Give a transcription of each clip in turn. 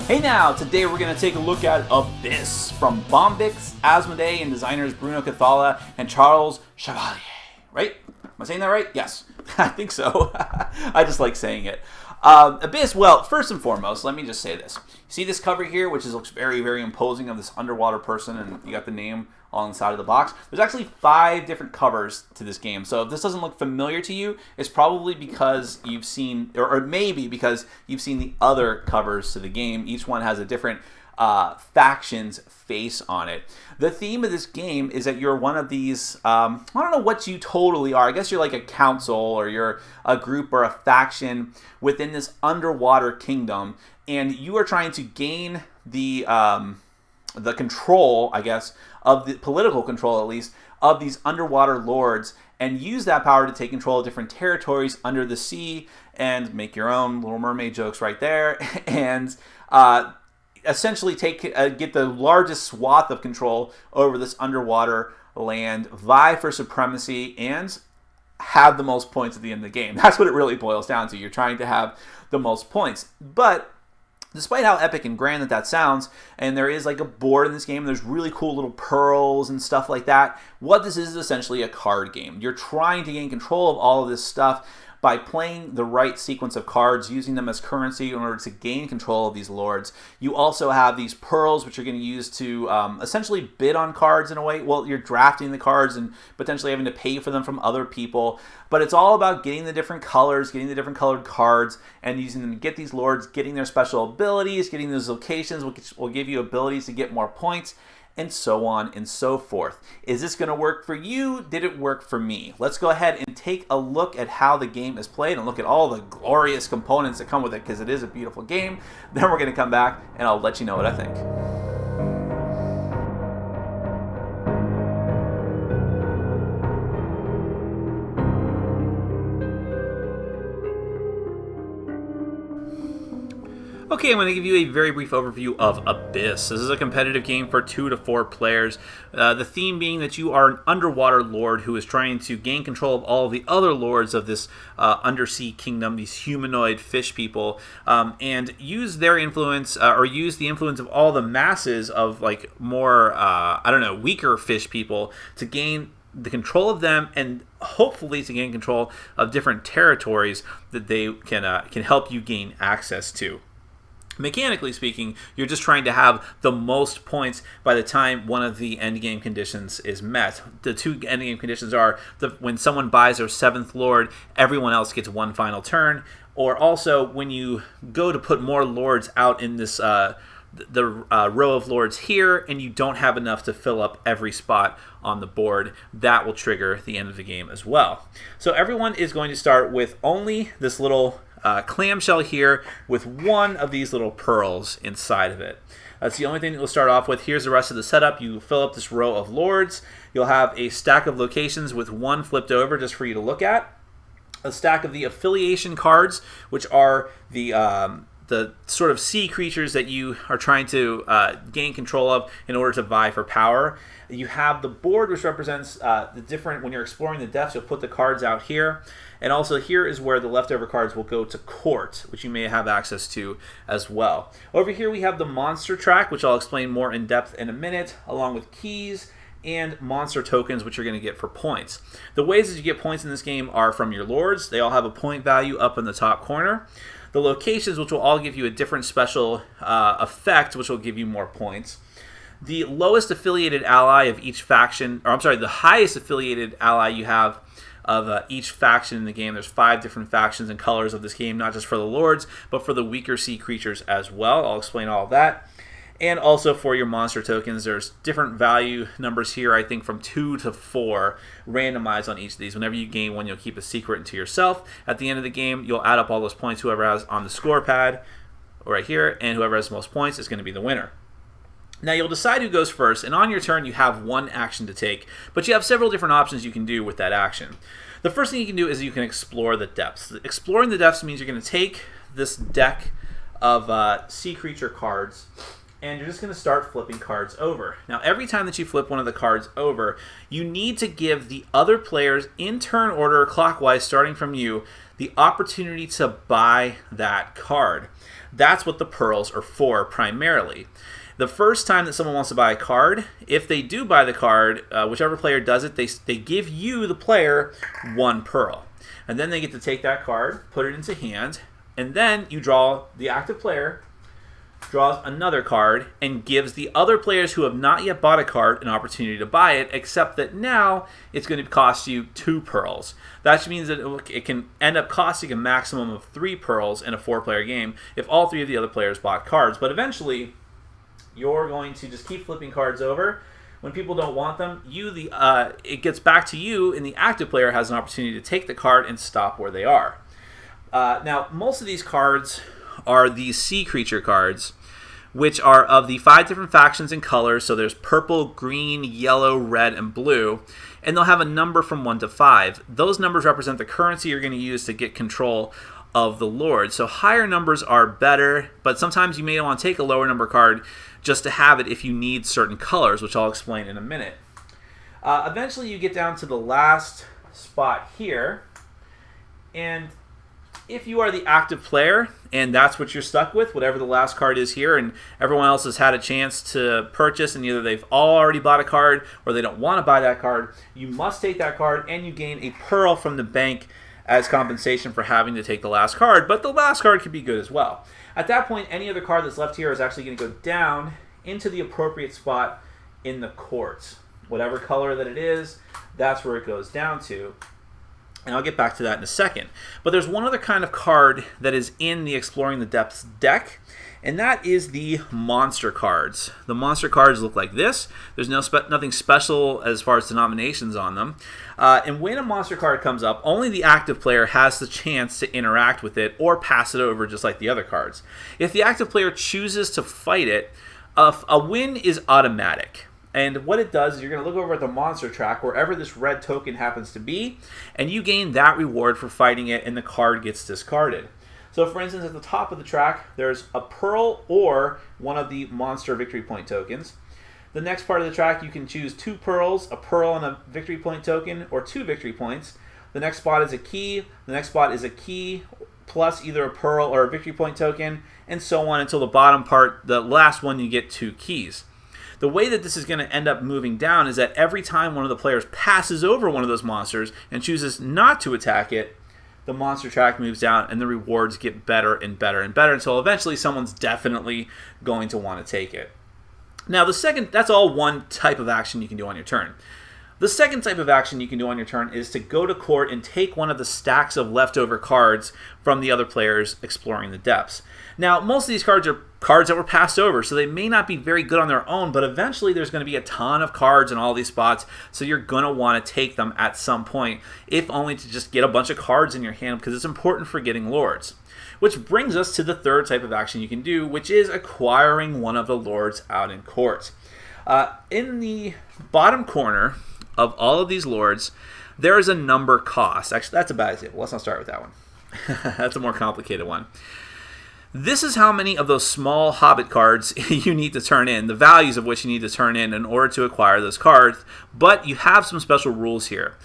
Hey now, today we're going to take a look at Abyss from Bombix, Asmodee, and designers Bruno Cathala and Charles Chevalier. Right? Am I saying that right? Yes. I think so. I just like saying it. Abyss, well, first and foremost, let me just say this. See this cover here, which looks very, very imposing of this underwater person, and you got the name on the side of the box. There's actually 5 different covers to this game. So if this doesn't look familiar to you, it's probably because you've seen, or maybe because you've seen the other covers to the game. Each one has a different faction's face on it. The theme of this game is that you're one of these, I don't know what you totally are. I guess you're like a council, or you're a group or a faction within this underwater kingdom, and you are trying to gain the control, I guess, of the political control, at least, of these underwater lords, and use that power to take control of different territories under the sea, and make your own Little Mermaid jokes right there, and essentially get the largest swath of control over this underwater land, vie for supremacy, and have the most points at the end of the game. That's what it really boils down to. You're trying to have the most points. But despite how epic and grand that sounds, and there is like a board in this game, and there's really cool little pearls and stuff like that, what this is essentially a card game. You're trying to gain control of all of this stuff by playing the right sequence of cards, using them as currency in order to gain control of these lords. You also have these pearls, which you're going to use to essentially bid on cards in a way. Well, you're drafting the cards and potentially having to pay for them from other people. But it's all about getting the different colors, getting the different colored cards, and using them to get these lords, getting their special abilities, getting those locations, which will give you abilities to get more points, and so on and so forth. Is this going to work for you? Did it work for me? Let's go ahead and take a look at how the game is played and look at all the glorious components that come with it, because it is a beautiful game. Then we're going to come back and I'll let you know what I think. Okay, I'm going to give you a very brief overview of Abyss. This is a competitive game for 2 to 4 players. The theme being that you are an underwater lord who is trying to gain control of all of the other lords of this undersea kingdom, these humanoid fish people, and use their influence, or use the influence of all the masses of like more, weaker fish people to gain the control of them, and hopefully to gain control of different territories that they can help you gain access to. Mechanically speaking, you're just trying to have the most points by the time one of the endgame conditions is met. The 2 endgame conditions are when someone buys their 7th lord, everyone else gets 1 final turn, or also when you go to put more lords out in this the row of lords here, and you don't have enough to fill up every spot on the board, that will trigger the end of the game as well. So everyone is going to start with only this little clamshell here with 1 of these little pearls inside of it. That's the only thing that we'll start off with. Here's the rest of the setup. You fill up this row of lords. You'll have a stack of locations with 1 flipped over just for you to look at. A stack of the affiliation cards, which are the sort of sea creatures that you are trying to gain control of in order to vie for power. You have the board, which represents the different, when you're exploring the depths, you'll put the cards out here. And also here is where the leftover cards will go to court, which you may have access to as well. Over here we have the monster track, which I'll explain more in depth in a minute, along with keys and monster tokens, which you're going to get for points. The ways that you get points in this game are from your lords. They all have a point value up in the top corner. The locations, which will all give you a different special effect, which will give you more points. The lowest affiliated ally of each faction, the highest affiliated ally you have of each faction in the game. There's 5 different factions and colors of this game, not just for the lords, but for the weaker sea creatures as well. I'll explain all of that. And also for your monster tokens, there's different value numbers here, I think from 2 to 4, randomized on each of these. Whenever you gain one, you'll keep a secret to yourself. At the end of the game, you'll add up all those points whoever has on the score pad right here, and whoever has the most points is going to be the winner. Now you'll decide who goes first, and on your turn you have 1 action to take, but you have several different options you can do with that action. The first thing you can do is you can explore the depths. Exploring the depths means you're going to take this deck of sea creature cards, and you're just going to start flipping cards over. Now, every time that you flip one of the cards over, you need to give the other players in turn order, clockwise, starting from you, the opportunity to buy that card. That's what the pearls are for, primarily. The first time that someone wants to buy a card, if they do buy the card, whichever player does it, they give you, the player, 1 pearl. And then they get to take that card, put it into hand, and then you draw, the active player draws another card and gives the other players who have not yet bought a card an opportunity to buy it, except that now it's going to cost you 2 pearls. That means that it can end up costing a maximum of 3 pearls in a 4-player game if all 3 of the other players bought cards. But eventually, you're going to just keep flipping cards over. When people don't want them, it gets back to you, and the active player has an opportunity to take the card and stop where they are. Now, most of these cards are the sea creature cards, which are of the 5 different factions and colors. So there's purple, green, yellow, red, and blue. And they'll have a number from 1 to 5. Those numbers represent the currency you're going to use to get control of the Lord. So higher numbers are better, but sometimes you may want to take a lower number card just to have it if you need certain colors, which I'll explain in a minute. Eventually you get down to the last spot here, and if you are the active player and that's what you're stuck with, whatever the last card is here, and everyone else has had a chance to purchase and either they've already bought a card or they don't want to buy that card, you must take that card and you gain a pearl from the bank as compensation for having to take the last card, but the last card could be good as well. At that point, any other card that's left here is actually going to go down into the appropriate spot in the court. Whatever color that it is, that's where it goes down to. And I'll get back to that in a second. But there's one other kind of card that is in the Exploring the Depths deck, and that is the monster cards. The monster cards look like this. There's nothing special as far as denominations on them. And when a monster card comes up, only the active player has the chance to interact with it or pass it over just like the other cards. If the active player chooses to fight it, a win is automatic. And what it does is you're going to look over at the monster track, wherever this red token happens to be, and you gain that reward for fighting it, and the card gets discarded. So for instance, at the top of the track, there's a pearl or one of the monster victory point tokens. The next part of the track, you can choose 2 pearls, a pearl and a victory point token, or 2 victory points. The next spot is a key. The next spot is a key plus either a pearl or a victory point token, and so on until the bottom part, the last one, you get 2 keys. The way that this is going to end up moving down is that every time one of the players passes over one of those monsters and chooses not to attack it, the monster track moves down and the rewards get better and better and better until eventually someone's definitely going to want to take it. Now, that's all one type of action you can do on your turn. The second type of action you can do on your turn is to go to court and take one of the stacks of leftover cards from the other players exploring the depths. Now, most of these cards are cards that were passed over, so they may not be very good on their own, but eventually there's going to be a ton of cards in all these spots, so you're going to want to take them at some point, if only to just get a bunch of cards in your hand, because it's important for getting lords. Which brings us to the third type of action you can do, which is acquiring one of the lords out in court. In the bottom corner of all of these lords, there is a number cost. Actually, that's a bad example. Let's not start with that one. That's a more complicated one. This is how many of those small Hobbit cards you need to turn in, the values of which you need to turn in order to acquire those cards, but you have some special rules here.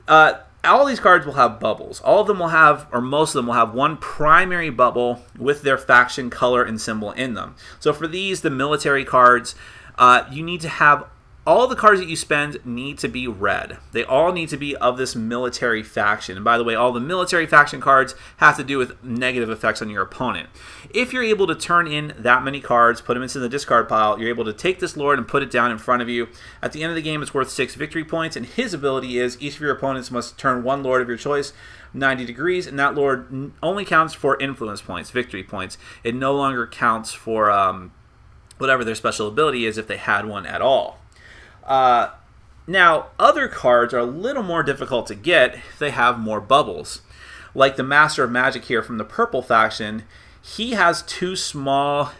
All these cards will have bubbles. All of them will have, or most of them will have, one primary bubble with their faction color and symbol in them. So for these, the military cards, you need to have all the cards that you spend need to be red. They all need to be of this military faction. And by the way, all the military faction cards have to do with negative effects on your opponent. If you're able to turn in that many cards, put them into the discard pile, you're able to take this lord and put it down in front of you. At the end of the game, it's worth 6 victory points, and his ability is each of your opponents must turn one lord of your choice 90 degrees, and that lord only counts for influence points, victory points. It no longer counts for whatever their special ability is if they had one at all. Now, other cards are a little more difficult to get if they have more bubbles. Like the Master of Magic here from the purple faction, he has 2 small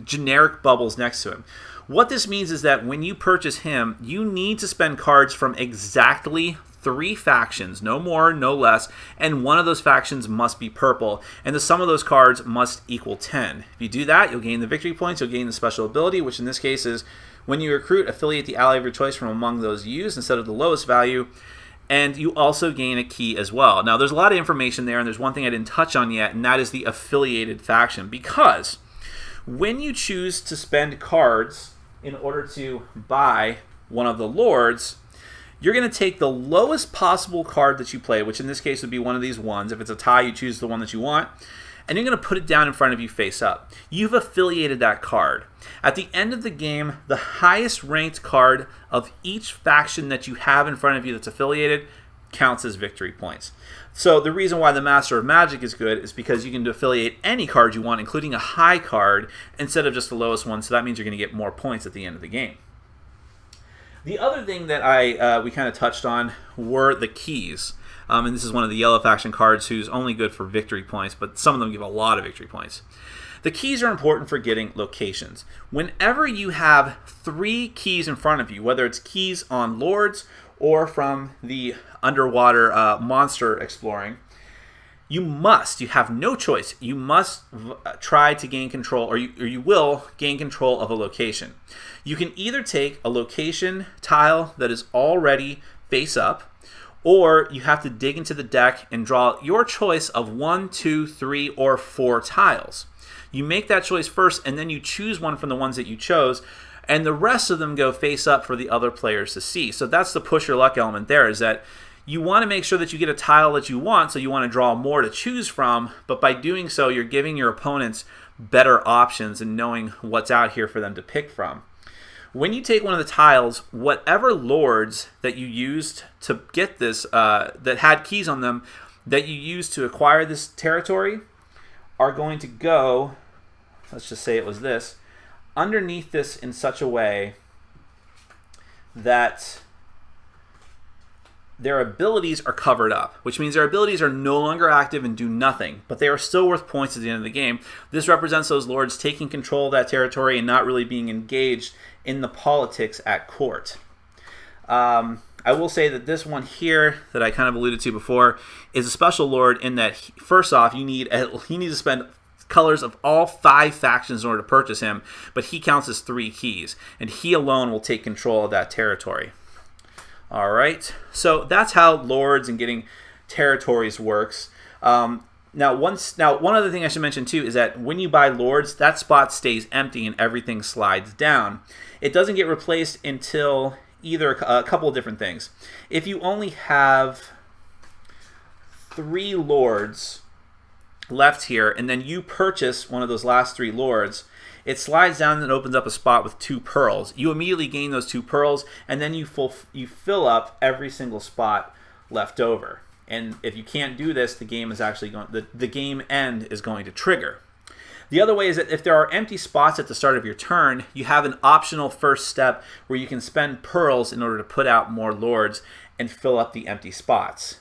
generic bubbles next to him. What this means is that when you purchase him, you need to spend cards from exactly 3 factions, no more, no less, and one of those factions must be purple, and the sum of those cards must equal 10. If you do that, you'll gain the victory points, you'll gain the special ability, which in this case is when you recruit, affiliate the ally of your choice from among those used instead of the lowest value, and you also gain a key as well. Now, there's a lot of information there, and there's one thing I didn't touch on yet, and that is the affiliated faction, because when you choose to spend cards in order to buy one of the lords, you're going to take the lowest possible card that you play, which in this case would be one of these ones. If it's a tie, you choose the one that you want, and you're going to put it down in front of you face up. You've affiliated that card. At the end of the game, the highest ranked card of each faction that you have in front of you that's affiliated counts as victory points. So the reason why the Master of Magic is good is because you can affiliate any card you want, including a high card, instead of just the lowest one, so that means you're going to get more points at the end of the game. The other thing that we kind of touched on were the keys. And this is one of the yellow faction cards who's only good for victory points, but some of them give a lot of victory points. The keys are important for getting locations. Whenever you have 3 keys in front of you, whether it's keys on lords or from the underwater monster exploring, you have no choice. You must try to gain control, or you will gain control of a location. You can either take a location tile that is already face up, or you have to dig into the deck and draw your choice of 1, 2, 3, or 4 tiles. You make that choice first, and then you choose one from the ones that you chose, and the rest of them go face up for the other players to see. So that's the push your luck element there, is that you want to make sure that you get a tile that you want, so you want to draw more to choose from, but by doing so, you're giving your opponents better options and knowing what's out here for them to pick from. When you take one of the tiles, whatever lords that you used to get this, that had keys on them, that you used to acquire this territory, are going to go, let's just say it was this, underneath this in such a way that their abilities are covered up, which means their abilities are no longer active and do nothing, but they are still worth points at the end of the game. This represents those lords taking control of that territory and not really being engaged in the politics at court. I will say that this one here that I kind of alluded to before is a special lord in that, first off, you need to spend colors of all 5 factions in order to purchase him, but he counts as 3 keys, and he alone will take control of that territory. All right, so that's how lords and getting territories works. Now, one other thing I should mention too is that when you buy lords, that spot stays empty and everything slides down. It doesn't get replaced until either a couple of different things. If you only have 3 lords left here, and then you purchase one of those last 3 lords, it slides down and opens up a spot with 2 pearls. You immediately gain those 2 pearls, and then you fill up every single spot left over. And if you can't do this, the game is actually the game end is going to trigger. The other way is that if there are empty spots at the start of your turn, you have an optional first step where you can spend pearls in order to put out more lords and fill up the empty spots.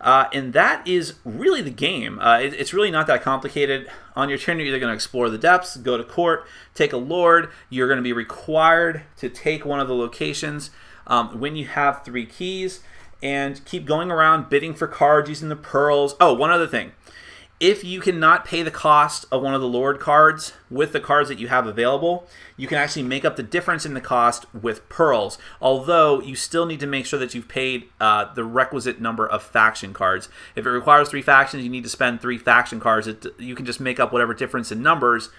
And that is really the game. It's really not that complicated. On your turn, you're either going to explore the depths, go to court, take a lord. You're going to be required to take one of the locations when you have 3 keys, and keep going around bidding for cards using the pearls. Oh, one other thing. If you cannot pay the cost of one of the Lord cards with the cards that you have available, you can actually make up the difference in the cost with pearls, although you still need to make sure that you've paid the requisite number of faction cards. If it requires 3 factions, you need to spend 3 faction cards. You can just make up whatever difference in numbers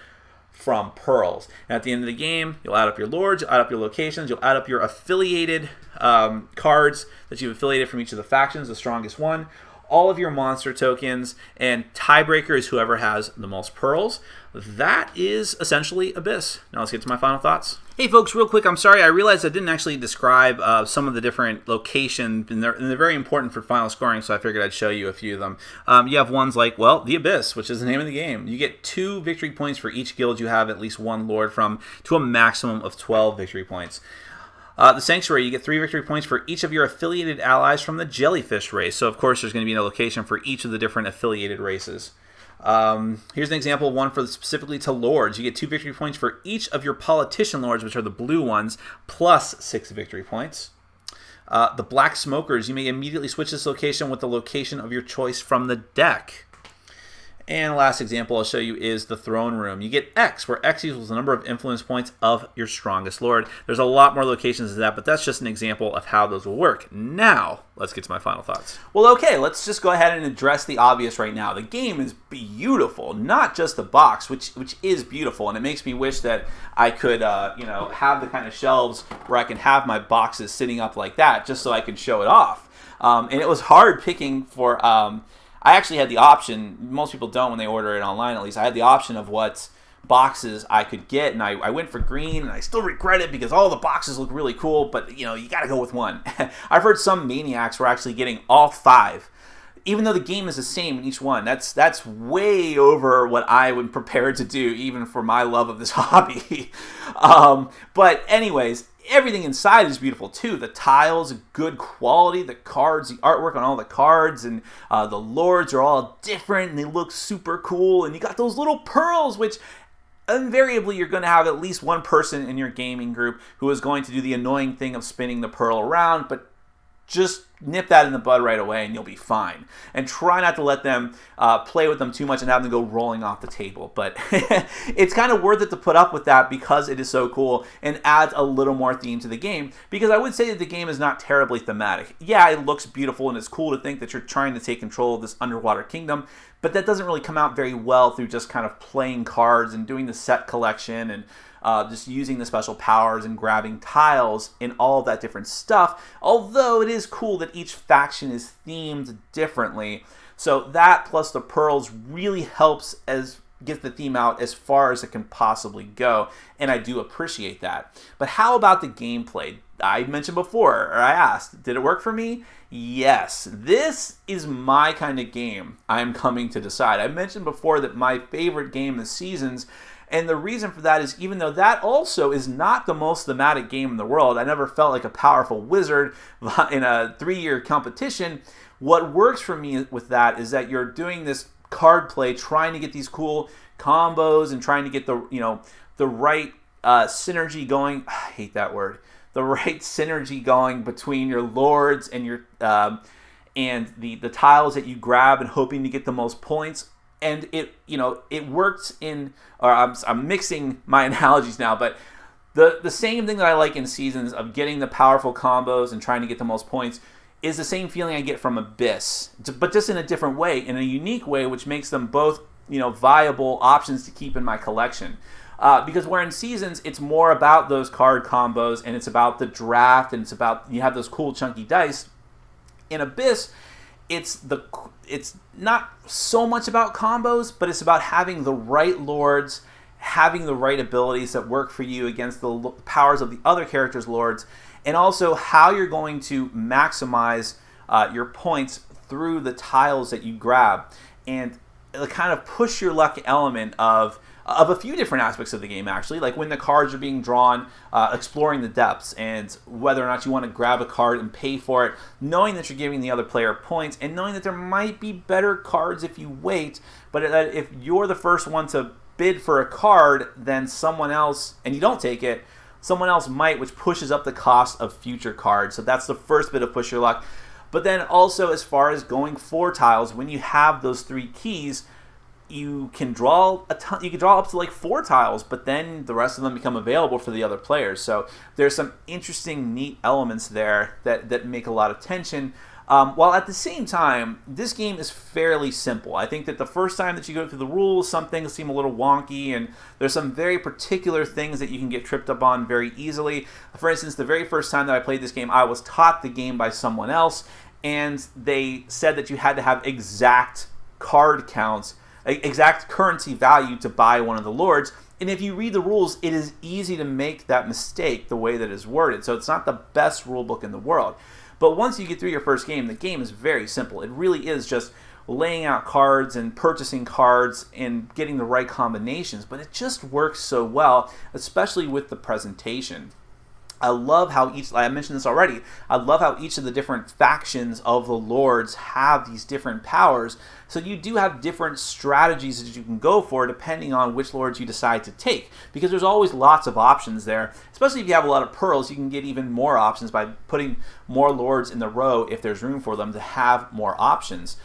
from pearls. And at the end of the game, you'll add up your lords, you'll add up your locations, you'll add up your affiliated cards that you've affiliated from each of the factions, the strongest one, all of your monster tokens, and tiebreaker is whoever has the most pearls. That is essentially Abyss. Now let's get to my final thoughts. Hey folks, real quick, I'm sorry, I realized I didn't actually describe some of the different locations, and they're very important for final scoring, so I figured I'd show you a few of them. You have ones like, well, the Abyss, which is the name of the game. You get 2 victory points for each guild you have at least 1 lord from, to a maximum of 12 victory points. The Sanctuary, you get 3 victory points for each of your affiliated allies from the Jellyfish race. So, of course, there's going to be a location for each of the different affiliated races. Here's an example of one for specifically to Lords. You get 2 victory points for each of your Politician Lords, which are the blue ones, plus 6 victory points. The Black Smokers, you may immediately switch this location with the location of your choice from the deck. And the last example I'll show you is the Throne Room. You get X, where X equals the number of influence points of your strongest lord. There's a lot more locations than that, but that's just an example of how those will work. Now, let's get to my final thoughts. Well, okay, let's just go ahead and address the obvious right now. The game is beautiful, not just the box, which is beautiful, and it makes me wish that I could, have the kind of shelves where I can have my boxes sitting up like that, just so I can show it off. And it was hard picking for... I actually had the option, most people don't when they order it online at least, I had the option of what boxes I could get, and I went for green, and I still regret it because all the boxes look really cool, but you gotta go with one. I've heard some maniacs were actually getting all 5, even though the game is the same in each one. That's way over what I would prepare to do, even for my love of this hobby. But anyways, everything inside is beautiful too. The tiles, good quality. The cards, the artwork on all the cards, and the lords are all different, and they look super cool. And you got those little pearls, which invariably you're going to have at least one person in your gaming group who is going to do the annoying thing of spinning the pearl around, but just nip that in the bud right away and you'll be fine. And try not to let them play with them too much and have them go rolling off the table. But it's kind of worth it to put up with that because it is so cool and adds a little more theme to the game. Because I would say that the game is not terribly thematic. Yeah, it looks beautiful and it's cool to think that you're trying to take control of this underwater kingdom, but that doesn't really come out very well through just kind of playing cards and doing the set collection and just using the special powers and grabbing tiles and all of that different stuff. Although it is cool that each faction is themed differently. So that plus the pearls really helps get the theme out as far as it can possibly go. And I do appreciate that. But how about the gameplay? I mentioned before, or I asked, did it work for me? Yes. This is my kind of game I'm coming to decide. I mentioned before that my favorite game is Seasons. And the reason for that is even though that also is not the most thematic game in the world, I never felt like a powerful wizard in a 3-year competition. What works for me with that is that you're doing this card play, trying to get these cool combos and trying to get the right synergy going. I hate that word. The right synergy going between your lords and your and the tiles that you grab and hoping to get the most points. And it worked in, or I'm mixing my analogies now, but the same thing that I like in Seasons of getting the powerful combos and trying to get the most points is the same feeling I get from Abyss, but just in a different way, in a unique way, which makes them both viable options to keep in my collection. Because where in Seasons, it's more about those card combos, and it's about the draft, and it's about, you have those cool chunky dice. In Abyss, it's not so much about combos, but it's about having the right lords, having the right abilities that work for you against the powers of the other characters' lords, and also how you're going to maximize your points through the tiles that you grab, and the kind of push your luck element of a few different aspects of the game, actually, like when the cards are being drawn, exploring the depths, and whether or not you want to grab a card and pay for it, knowing that you're giving the other player points, and knowing that there might be better cards if you wait, but that if you're the first one to bid for a card, then someone else, and you don't take it, someone else might, which pushes up the cost of future cards. So that's the first bit of push your luck. But then also, as far as going for tiles, when you have those 3 keys, you can draw a ton. You can draw up to like 4 tiles, but then the rest of them become available for the other players. So there's some interesting, neat elements there that make a lot of tension. While at the same time, this game is fairly simple. I think that the first time that you go through the rules, some things seem a little wonky, and there's some very particular things that you can get tripped up on very easily. For instance, the very first time that I played this game, I was taught the game by someone else, and they said that you had to have exact card counts, exact currency value to buy one of the lords. And if you read the rules, it is easy to make that mistake the way that it's worded. So it's not the best rule book in the world. But once you get through your first game, the game is very simple. It really is just laying out cards and purchasing cards and getting the right combinations. But it just works so well, especially with the presentation. I love how I mentioned this already, I love how each of the different factions of the lords have these different powers, so you do have different strategies that you can go for depending on which lords you decide to take, because there's always lots of options there, especially if you have a lot of pearls. You can get even more options by putting more lords in the row if there's room for them to have more options.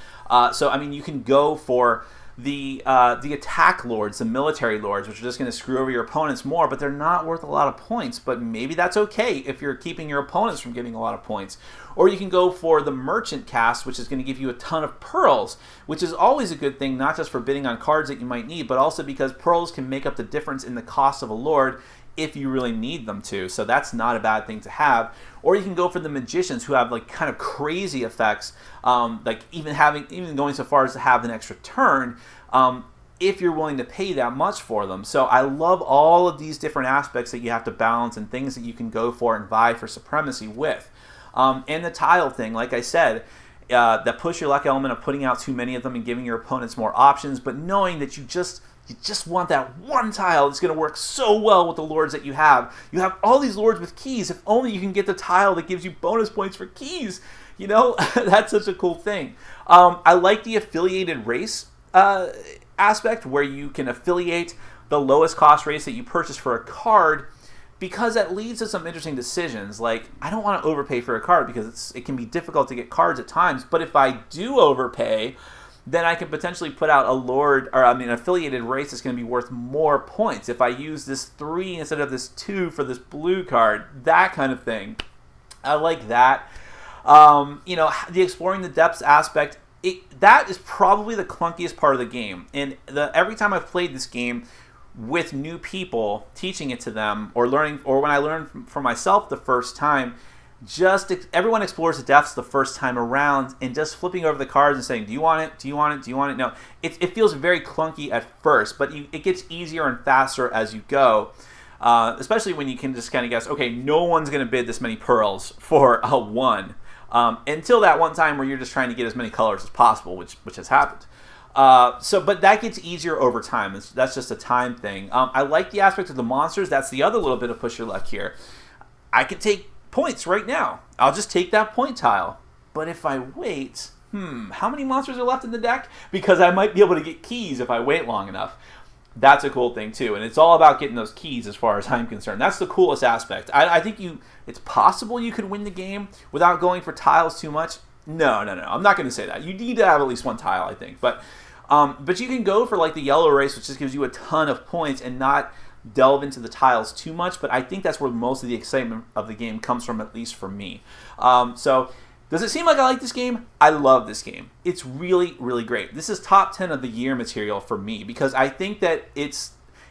So I mean, you can go for the attack lords, the military lords, which are just going to screw over your opponents more, but they're not worth a lot of points. But maybe that's okay if you're keeping your opponents from getting a lot of points. Or you can go for the merchant cast, which is going to give you a ton of pearls, which is always a good thing, not just for bidding on cards that you might need, but also because pearls can make up the difference in the cost of a lord if you really need them to. So that's not a bad thing to have. Or you can go for the magicians, who have like kind of crazy effects, like even going so far as to have an extra turn, if you're willing to pay that much for them. So I love all of these different aspects that you have to balance and things that you can go for and vie for supremacy with. And the tile thing, like I said, that push your luck element of putting out too many of them and giving your opponents more options, but knowing that you just want that one tile that's going to work so well with the lords that you have. You have all these lords with keys. If only you can get the tile that gives you bonus points for keys. You know, that's such a cool thing. I like the affiliated race aspect, where you can affiliate the lowest cost race that you purchase for a card, because that leads to some interesting decisions. Like, I don't want to overpay for a card because it can be difficult to get cards at times, but if I do overpay, then I can potentially put out an affiliated race that's going to be worth more points if I use this 3 instead of this 2 for this blue card, that kind of thing. I like that. The exploring the depths aspect, that is probably the clunkiest part of the game. And every time I've played this game with new people, teaching it to them, or when I learned for myself the first time, everyone explores the depths the first time around, and just flipping over the cards and saying, do you want it? Do you want it? Do you want it? No, it feels very clunky at first, but it gets easier and faster as you go, especially when you can just kind of guess, okay, no one's going to bid this many pearls for a 1, until that one time where you're just trying to get as many colors as possible, which has happened. But that gets easier over time. That's just a time thing. I like the aspect of the monsters. That's the other little bit of push your luck here. I could take points right now. I'll just take that point tile. But if I wait, how many monsters are left in the deck? Because I might be able to get keys if I wait long enough. That's a cool thing too, and it's all about getting those keys as far as I'm concerned. That's the coolest aspect. I think it's possible you could win the game without going for tiles too much. No. I'm not going to say that. You need to have at least one tile, I think. But you can go for like the yellow race, which just gives you a ton of points, and not delve into the tiles too much. But I think that's where most of the excitement of the game comes from, at least for me. So does it seem like I like this game? I love this game. It's really, really great. This is top 10 of the year material for me, because I think that it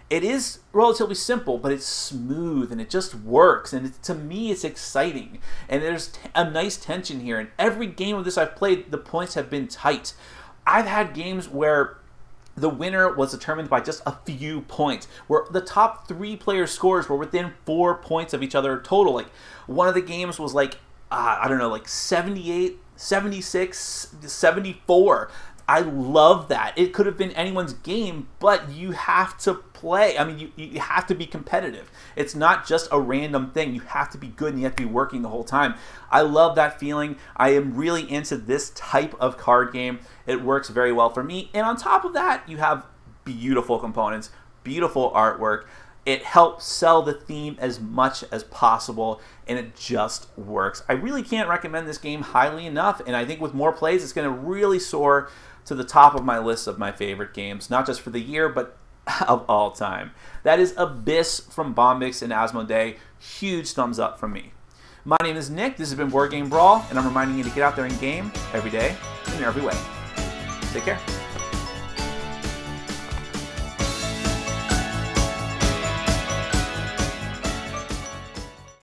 is relatively simple, but it's smooth and it just works. And to me, it's exciting. And there's a nice tension here. And every game of this I've played, the points have been tight. I've had games where the winner was determined by just a few points, where the top 3 players' scores were within 4 points of each other total. Like, one of the games was like, like 78, 76, 74. I love that. It could have been anyone's game, but you have to play. I mean, you have to be competitive. It's not just a random thing. You have to be good, and you have to be working the whole time. I love that feeling. I am really into this type of card game. It works very well for me. And on top of that, you have beautiful components, beautiful artwork. It helps sell the theme as much as possible, and it just works. I really can't recommend this game highly enough, and I think with more plays, it's going to really soar to the top of my list of my favorite games, not just for the year, but of all time. That is Abyss from Bombix and Asmodee. Huge thumbs up from me. My name is Nick. This has been Board Game Brawl, and I'm reminding you to get out there and game every day in every way. Take care.